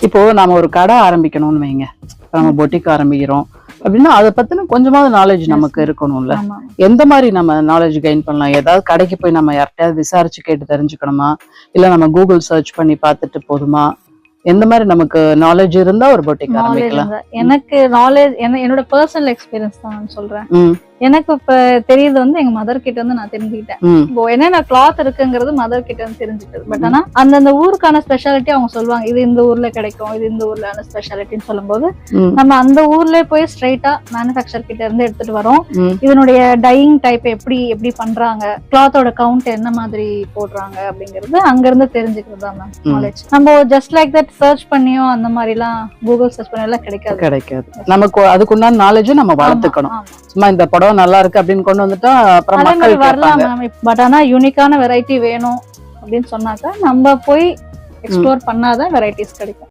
இப்போ நாம ஒரு கடை ஆரம்பிக்கணும்னு வைங்க, நம்ம பொட்டிக் ஆரம்பிக்கிறோம் அப்படின்னா அதை பத்தின கொஞ்சமாவது நாலேஜ் நமக்கு இருக்கணும்ல. எந்த மாதிரி நம்ம நாலேஜ் கெயின் பண்ணலாம்? ஏதாவது கடைக்கு போய் நம்ம யார்கிட்டயாவது விசாரிச்சு கேட்டு தெரிஞ்சுக்கணுமா, இல்ல நம்ம கூகுள் சர்ச் பண்ணி பார்த்துட்டு போதுமா? எந்த மாதிரி நமக்கு நாலேஜ் இருந்தா ஒரு பொட்டிக் ஆரம்பிக்கலாம்? எனக்கு நாலேஜ் என்னோட பர்சனல் எக்ஸ்பீரியன்ஸ் தான் நான் சொல்றேன். எனக்கு இப்ப தெரியுது வந்து எங்க மதர் கிட்ட இருந்து நான் தெரிஞ்சுக்கிட்டேன். இப்போ என்னென்ன கிளாத் இருக்குங்கிறது மதர் கிட்ட இருந்து தெரிஞ்சுக்கிட்டது. பட் ஆனா அந்தந்த ஊருக்கான ஸ்பெஷாலிட்டி அவங்க சொல்லுவாங்க, இது இந்த ஊர்ல கிடைக்கும், இது இந்த ஊர்ல ஸ்பெஷாலிட்டின்னு சொல்லும்போது நம்ம அந்த ஊர்ல போய் ஸ்ட்ரைட்டா மேனுஃபேக்சர் கிட்ட இருந்து எடுத்துட்டு வரோம். இதனுடைய டையிங் டைப் எப்படி பண்றாங்க, கிளாத்தோட கவுண்ட் என்ன மாதிரி போடுறாங்க அப்படிங்கிறது அங்க இருந்து தெரிஞ்சுக்கிறது தான் நாலேஜ். நம்ம ஜஸ்ட் லைக் தட் சர்ச் பண்ணியோ அந்த மாதிரி எல்லாம் கூகுள் சர்ச் பண்ணி எல்லாம் கிடைக்காது. நமக்கு அதுக்குண்டான நாலேஜ் நம்ம வளர்த்துக்கணும். சும்மா இந்த படம் நல்லா இருக்கு அப்படின்னு கொண்டு வந்துட்டா அப்புறம் மக்கள் வரலாம் மேம். பட் ஆனா யூனிக்கான வெரைட்டி வேணும் அப்படின்னு சொன்னாக்கா நம்ம போய் எக்ஸ்ப்ளோர் பண்ணாதான் வெரைட்டிஸ் கிடைக்கும்.